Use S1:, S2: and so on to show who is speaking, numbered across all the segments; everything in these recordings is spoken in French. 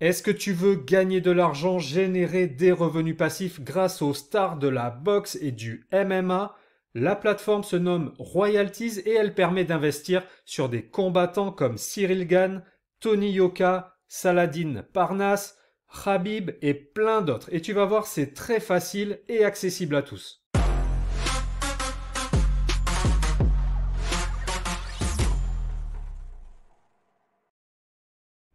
S1: Est-ce que tu veux gagner de l'argent, générer des revenus passifs grâce aux stars de la boxe et du MMA? La plateforme se nomme Royalties et elle permet d'investir sur des combattants comme Cyril Gane, Tony Yoka, Saladin Parnasse, Khabib et plein d'autres. Et tu vas voir, c'est très facile et accessible à tous.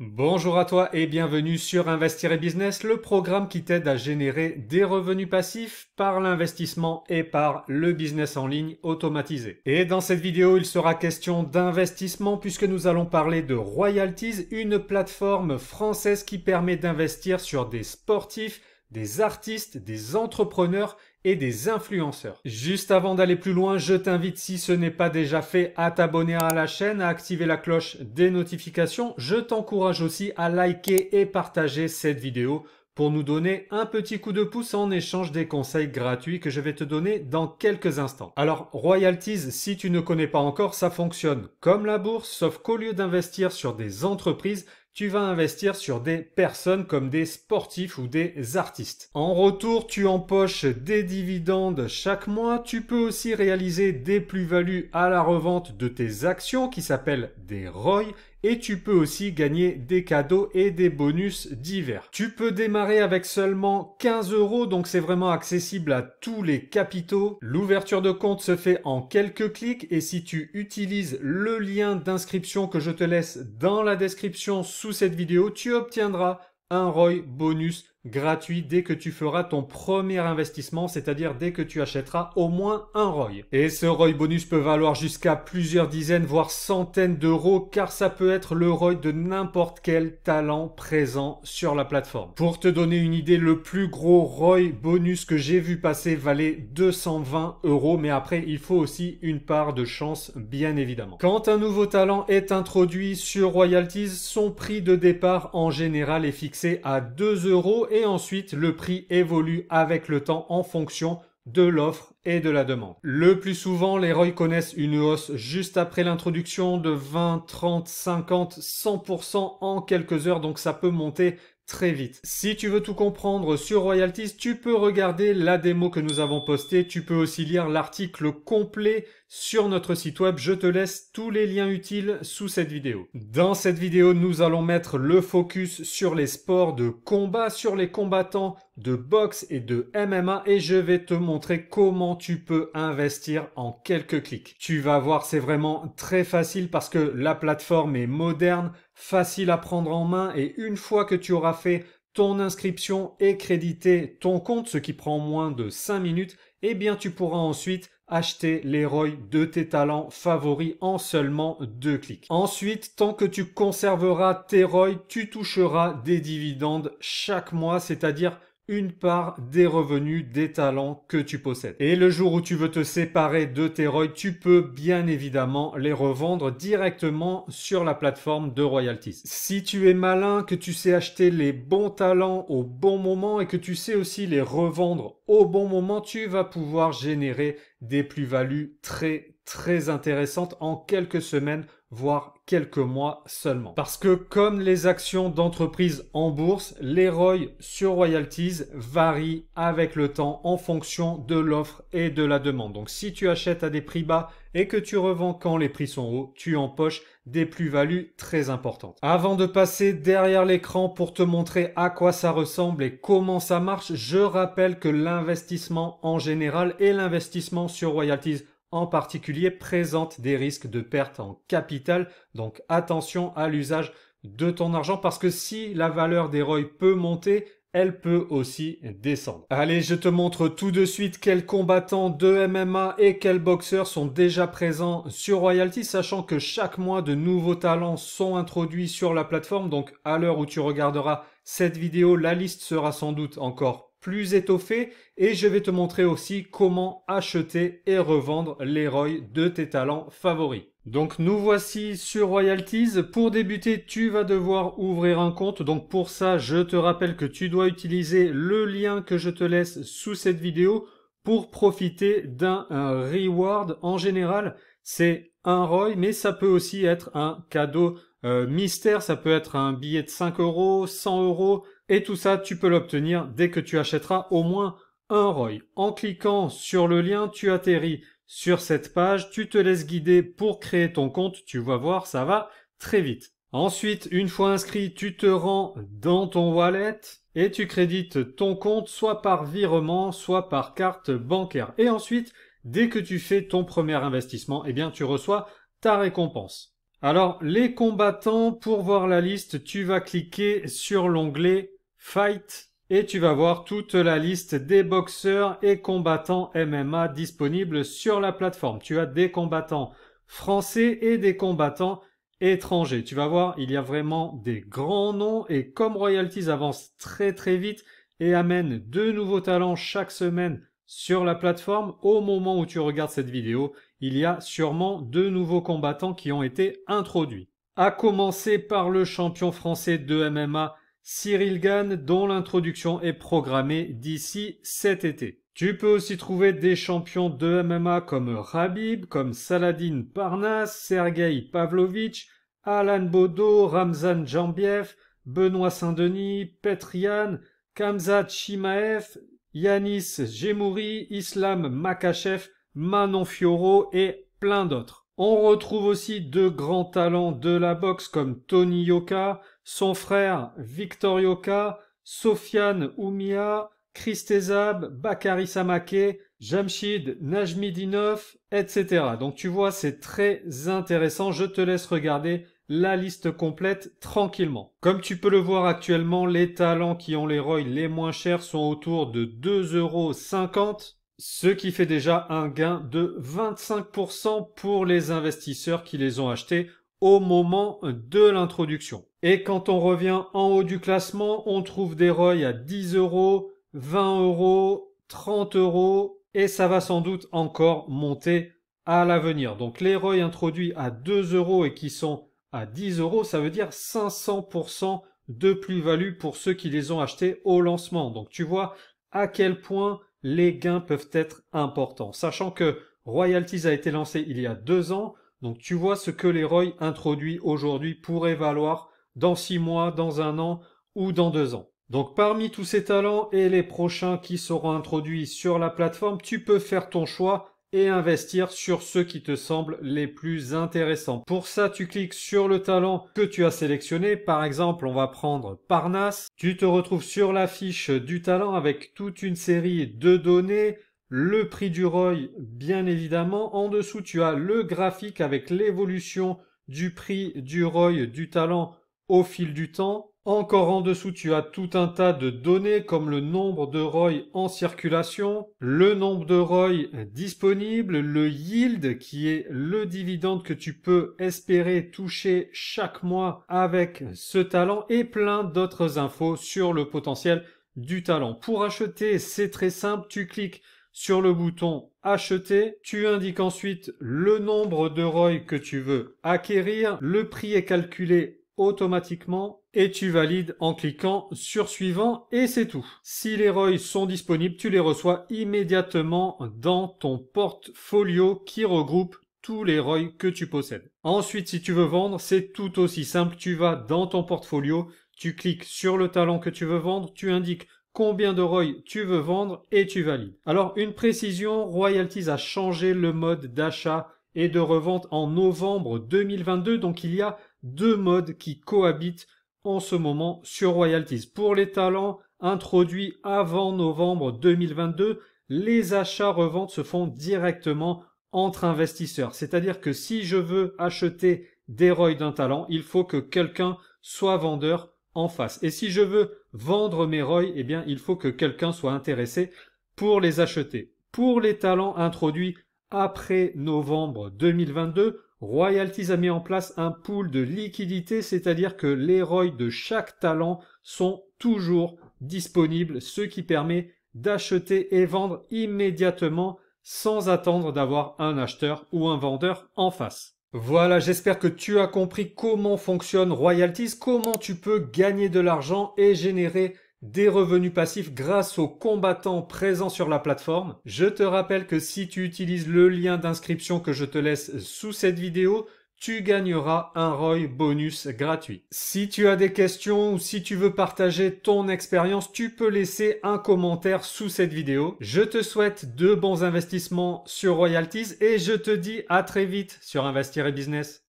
S1: Bonjour à toi et bienvenue sur Investir et Business, le programme qui t'aide à générer des revenus passifs par l'investissement et par le business en ligne automatisé. Et dans cette vidéo, il sera question d'investissement puisque nous allons parler de Royalties, une plateforme française qui permet d'investir sur des sportifs, des artistes, des entrepreneurs et des influenceurs. Juste avant d'aller plus loin, je t'invite, si ce n'est pas déjà fait, à t'abonner à la chaîne, à activer la cloche des notifications. Je t'encourage aussi à liker et partager cette vidéo pour nous donner un petit coup de pouce en échange des conseils gratuits que je vais te donner dans quelques instants. Alors, Royalties, si tu ne connais pas encore, ça fonctionne comme la bourse, sauf qu'au lieu d'investir sur des entreprises, tu vas investir sur des personnes comme des sportifs ou des artistes. En retour, tu empoches des dividendes chaque mois. Tu peux aussi réaliser des plus-values à la revente de tes actions qui s'appellent des ROI. Et tu peux aussi gagner des cadeaux et des bonus divers. Tu peux démarrer avec seulement 15 €, donc c'est vraiment accessible à tous les capitaux. L'ouverture de compte se fait en quelques clics et si tu utilises le lien d'inscription que je te laisse dans la description sous cette vidéo, tu obtiendras un ROI bonus gratuit dès que tu feras ton premier investissement, c'est-à-dire dès que tu achèteras au moins un ROI. Et ce ROI bonus peut valoir jusqu'à plusieurs dizaines, voire centaines d'euros, car ça peut être le ROI de n'importe quel talent présent sur la plateforme. Pour te donner une idée, le plus gros ROI bonus que j'ai vu passer valait 220 €, mais après, il faut aussi une part de chance, bien évidemment. Quand un nouveau talent est introduit sur Royalties, son prix de départ en général est fixé à 2 € et ensuite le prix évolue avec le temps en fonction de l'offre et de la demande. Le plus souvent, les ROI connaissent une hausse juste après l'introduction de 20, 30, 50, 100% en quelques heures, donc ça peut monter très vite. Si tu veux tout comprendre sur Royalties, tu peux regarder la démo que nous avons postée. Tu peux aussi lire l'article complet sur notre site web. Je te laisse tous les liens utiles sous cette vidéo. Dans cette vidéo, nous allons mettre le focus sur les sports de combat, sur les combattants de boxe et de MMA et je vais te montrer comment tu peux investir en quelques clics. Tu vas voir, c'est vraiment très facile parce que la plateforme est moderne, facile à prendre en main et une fois que tu auras fait ton inscription et crédité ton compte, ce qui prend moins de 5 minutes, eh bien tu pourras ensuite acheter les ROI de tes talents favoris en seulement 2 clics. Ensuite, tant que tu conserveras tes ROI, tu toucheras des dividendes chaque mois, c'est-à-dire une part des revenus des talents que tu possèdes. Et le jour où tu veux te séparer de tes ROI, tu peux bien évidemment les revendre directement sur la plateforme de Royalties. Si tu es malin, que tu sais acheter les bons talents au bon moment et que tu sais aussi les revendre au bon moment, tu vas pouvoir générer des plus-values très intéressantes en quelques semaines, voire quelques mois seulement. Parce que comme les actions d'entreprise en bourse, les ROI sur Royalties varient avec le temps en fonction de l'offre et de la demande. Donc si tu achètes à des prix bas et que tu revends quand les prix sont hauts, tu empoches des plus-values très importantes. Avant de passer derrière l'écran pour te montrer à quoi ça ressemble et comment ça marche, je rappelle que l'investissement en général et l'investissement sur Royalties en particulier présente des risques de perte en capital. Donc attention à l'usage de ton argent parce que si la valeur des ROI peut monter, elle peut aussi descendre. Allez, je te montre tout de suite quels combattants de MMA et quels boxeurs sont déjà présents sur Royalties, sachant que chaque mois de nouveaux talents sont introduits sur la plateforme. Donc à l'heure où tu regarderas cette vidéo, la liste sera sans doute encore plus étoffé et je vais te montrer aussi comment acheter et revendre les ROI de tes talents favoris. Donc nous voici sur Royalties. Pour débuter, tu vas devoir ouvrir un compte. Donc pour ça, je te rappelle que tu dois utiliser le lien que je te laisse sous cette vidéo pour profiter d'un reward. En général, c'est un ROI, mais ça peut aussi être un cadeau Mystère, ça peut être un billet de 5 euros, 100 euros. Et tout ça, tu peux l'obtenir dès que tu achèteras au moins un ROI. En cliquant sur le lien, tu atterris sur cette page, tu te laisses guider pour créer ton compte. Tu vas voir, ça va très vite. Ensuite, une fois inscrit, tu te rends dans ton wallet et tu crédites ton compte soit par virement, soit par carte bancaire. Et ensuite, dès que tu fais ton premier investissement, eh bien, tu reçois ta récompense. Alors, les combattants, pour voir la liste, tu vas cliquer sur l'onglet Fight et tu vas voir toute la liste des boxeurs et combattants MMA disponibles sur la plateforme. Tu as des combattants français et des combattants étrangers. Tu vas voir, il y a vraiment des grands noms et comme Royalties avance très très vite et amène de nouveaux talents chaque semaine sur la plateforme, au moment où tu regardes cette vidéo, il y a sûrement de nouveaux combattants qui ont été introduits. À commencer par le champion français de MMA, Cyril Gane, dont l'introduction est programmée d'ici cet été. Tu peux aussi trouver des champions de MMA comme Khabib, comme Saladin Parnas, Sergei Pavlovich, Alan Bodo, Ramzan Jambiev, Benoît Saint-Denis, Petrian, Khamzat Chimaev, Yanis Gemouri, Islam Makhachev, Manon Fiorot et plein d'autres. On retrouve aussi de grands talents de la boxe comme Tony Yoka, son frère Victor Yoka, Sofiane Oumia, Kristezab, Bakary Samake, Jamshid Najmidinov, etc. Donc tu vois, c'est très intéressant. Je te laisse regarder la liste complète tranquillement. Comme tu peux le voir actuellement, les talents qui ont les ROI les moins chers sont autour de 2,50 €, ce qui fait déjà un gain de 25% pour les investisseurs qui les ont achetés au moment de l'introduction. Et quand on revient en haut du classement, on trouve des ROI à 10 €, 20 €, 30 € et ça va sans doute encore monter à l'avenir. Donc les ROI introduits à 2 € et qui sont à 10 €, ça veut dire 500% de plus-value pour ceux qui les ont achetés au lancement. Donc tu vois à quel point les gains peuvent être importants. Sachant que Royalties a été lancé il y a 2 ans, donc tu vois ce que les ROI introduits aujourd'hui pourraient valoir dans 6 mois, dans 1 an ou dans 2 ans. Donc parmi tous ces talents et les prochains qui seront introduits sur la plateforme, tu peux faire ton choix et investir sur ceux qui te semblent les plus intéressants. Pour ça, tu cliques sur le talent que tu as sélectionné. Par exemple, on va prendre Parnas. Tu te retrouves sur la fiche du talent avec toute une série de données, le prix du ROI, bien évidemment. En dessous, tu as le graphique avec l'évolution du prix du ROI du talent au fil du temps. Encore en dessous, tu as tout un tas de données comme le nombre de ROI en circulation, le nombre de ROI disponibles, le yield qui est le dividende que tu peux espérer toucher chaque mois avec ce talent et plein d'autres infos sur le potentiel du talent. Pour acheter, c'est très simple, tu cliques sur le bouton acheter, tu indiques ensuite le nombre de ROI que tu veux acquérir, le prix est calculé automatiquement et tu valides en cliquant sur suivant et c'est tout. Si les ROI sont disponibles, tu les reçois immédiatement dans ton portfolio qui regroupe tous les ROI que tu possèdes. Ensuite, si tu veux vendre, c'est tout aussi simple. Tu vas dans ton portfolio, tu cliques sur le talent que tu veux vendre, tu indiques combien de ROI tu veux vendre et tu valides. Alors, une précision, Royalties a changé le mode d'achat et de revente en novembre 2022, donc il y a 2 modes qui cohabitent en ce moment sur Royalties. Pour les talents introduits avant novembre 2022, les achats-reventes se font directement entre investisseurs. C'est-à-dire que si je veux acheter des ROI d'un talent, il faut que quelqu'un soit vendeur en face. Et si je veux vendre mes ROI, eh bien, il faut que quelqu'un soit intéressé pour les acheter. Pour les talents introduits après novembre 2022, Royalties a mis en place un pool de liquidité, c'est-à-dire que les ROI de chaque talent sont toujours disponibles, ce qui permet d'acheter et vendre immédiatement sans attendre d'avoir un acheteur ou un vendeur en face. Voilà, j'espère que tu as compris comment fonctionne Royalties, comment tu peux gagner de l'argent et générer des revenus passifs grâce aux combattants présents sur la plateforme. Je te rappelle que si tu utilises le lien d'inscription que je te laisse sous cette vidéo, tu gagneras un ROI bonus gratuit. Si tu as des questions ou si tu veux partager ton expérience, tu peux laisser un commentaire sous cette vidéo. Je te souhaite de bons investissements sur Royalties et je te dis à très vite sur Investir et Business.